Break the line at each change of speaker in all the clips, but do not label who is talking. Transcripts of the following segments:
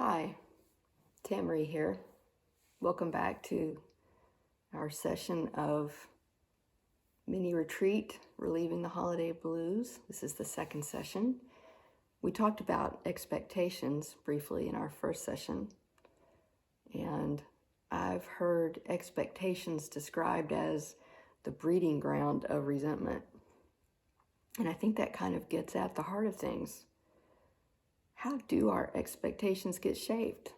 Hi, Tamara here. Welcome back to our session of mini retreat, relieving the holiday blues. This is the second session. We talked about expectations briefly in our first session, and I've heard expectations described as the breeding ground of resentment. And I think that kind of gets at the heart of things. How do our expectations get shaped?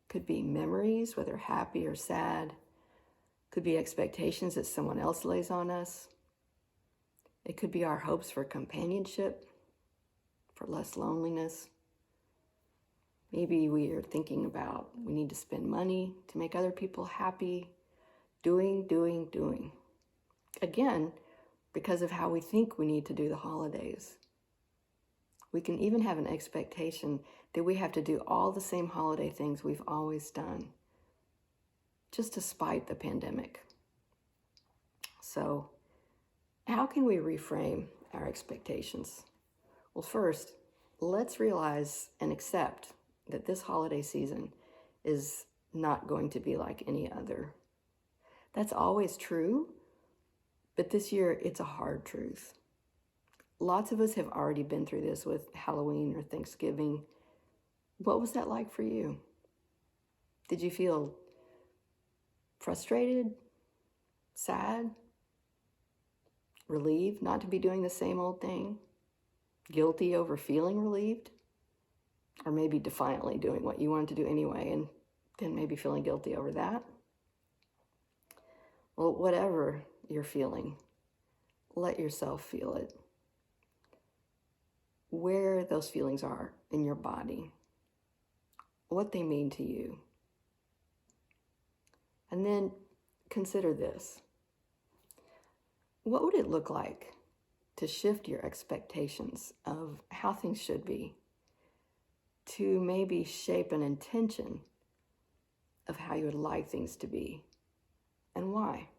Could be memories, whether happy or sad. Could be expectations that someone else lays on us. It could be our hopes for companionship, for less loneliness. Maybe we are thinking about we need to spend money to make other people happy. Doing. Again, because of how we think we need to do the holidays. We can even have an expectation that we have to do all the same holiday things we've always done, just to spite the pandemic. So, how can we reframe our expectations? Well, first, let's realize and accept that this holiday season is not going to be like any other. That's always true, but this year it's a hard truth. Lots of us have already been through this with Halloween or Thanksgiving. What was that like for you? Did you feel frustrated, sad, relieved not to be doing the same old thing, guilty over feeling relieved, or maybe defiantly doing what you wanted to do anyway and then maybe feeling guilty over that? Well, whatever you're feeling, let yourself feel it. Where those feelings are in your body, what they mean to you. And then consider this. What would it look like to shift your expectations of how things should be to maybe shape an intention of how you would like things to be and why?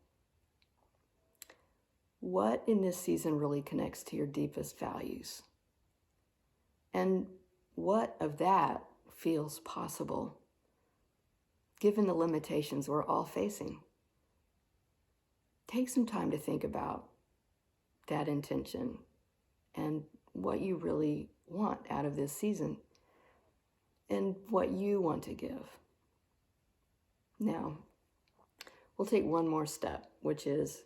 What in this season really connects to your deepest values? And what of that feels possible, given the limitations we're all facing? Take some time to think about that intention and what you really want out of this season and what you want to give. Now, we'll take one more step, which is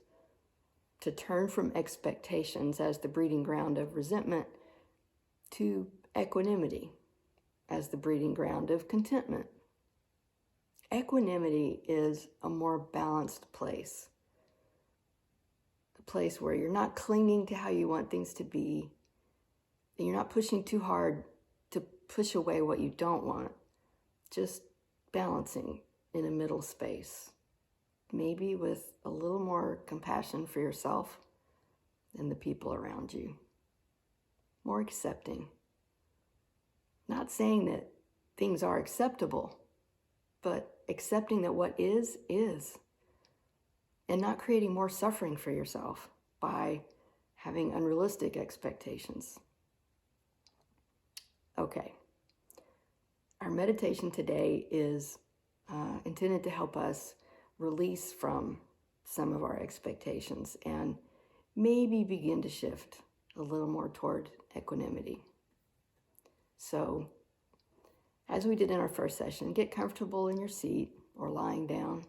to turn from expectations as the breeding ground of resentment to equanimity as the breeding ground of contentment. Equanimity is a more balanced place, a place where you're not clinging to how you want things to be, and you're not pushing too hard to push away what you don't want, just balancing in a middle space, maybe with a little more compassion for yourself and the people around you. More accepting. Not saying that things are acceptable, but accepting that what is, and not creating more suffering for yourself by having unrealistic expectations. Okay, our meditation today is intended to help us release from some of our expectations and maybe begin to shift a little more toward equanimity. So, as we did in our first session, get comfortable in your seat or lying down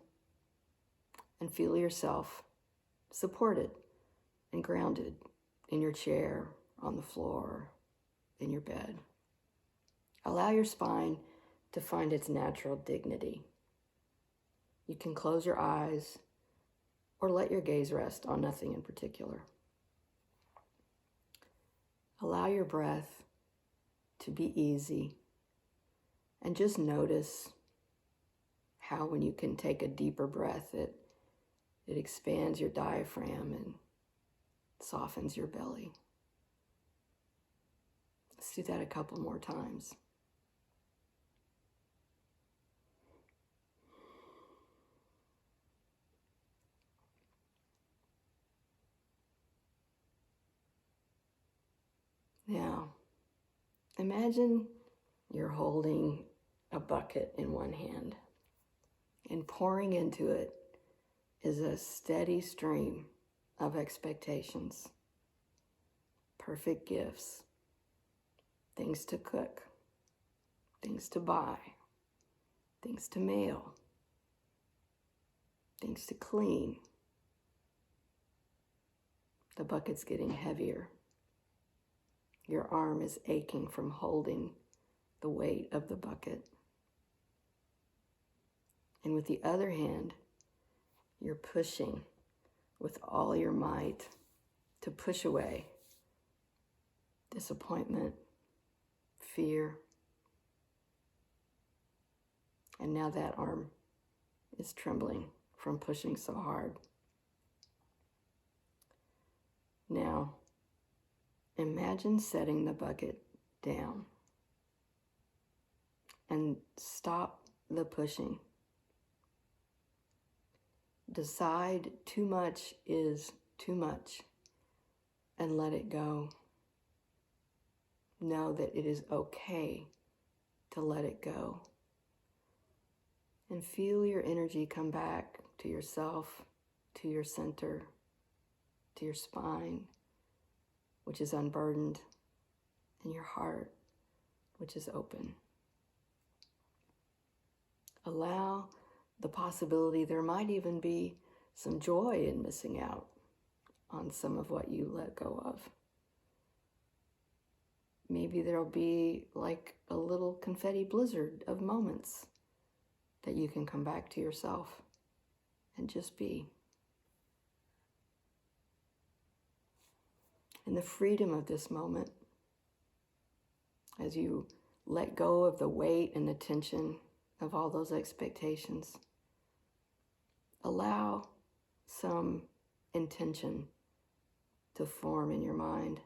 and feel yourself supported and grounded in your chair, on the floor, in your bed. Allow your spine to find its natural dignity. You can close your eyes or let your gaze rest on nothing in particular. Allow your breath to be easy and just notice how when you can take a deeper breath, it expands your diaphragm and softens your belly. Let's do that a couple more times. Now, imagine You're holding a bucket in one hand, and pouring into it is a steady stream of expectations, perfect gifts, things to cook, things to buy, things to mail, things to clean. The bucket's getting heavier. Your arm is aching from holding the weight of the bucket. And with the other hand, you're pushing with all your might to push away disappointment, fear. And now that arm is trembling from pushing so hard. Now, imagine setting the bucket down and stop the pushing. Decide too much is too much and let it go. Know that it is okay to let it go. And feel your energy come back to yourself, to your center, to your spine, which is unburdened, and your heart, which is open. Allow the possibility there might even be some joy in missing out on some of what you let go of. Maybe there'll be like a little confetti blizzard of moments that you can come back to yourself and just be. And the freedom of this moment, as you let go of the weight and the tension of all those expectations, allow some intention to form in your mind.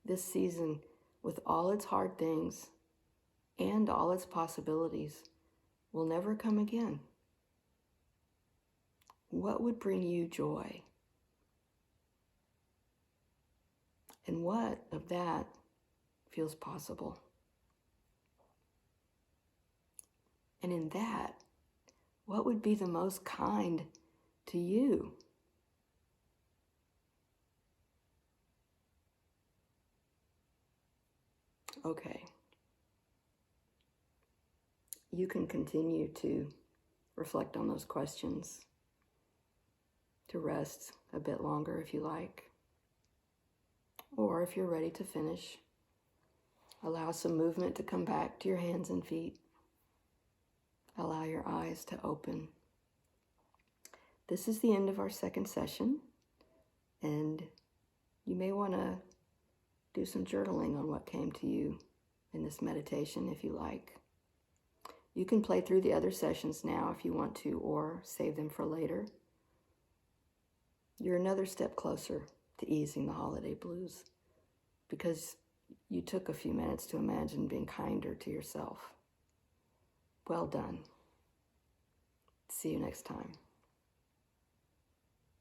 This season, with all its hard things and all its possibilities, will never come again. What would bring you joy? And what of that feels possible? And in that, what would be the most kind to you? Okay. You can continue to reflect on those questions, to rest a bit longer if you like. Or if you're ready to finish, allow some movement to come back to your hands and feet. Allow your eyes to open. This is the end of our second session, and you may want to do some journaling on what came to you in this meditation if you like. You can play through the other sessions now if you want to, or save them for later. You're another step closer to easing the holiday blues because you took a few minutes to imagine being kinder to yourself. Well done. See you next time.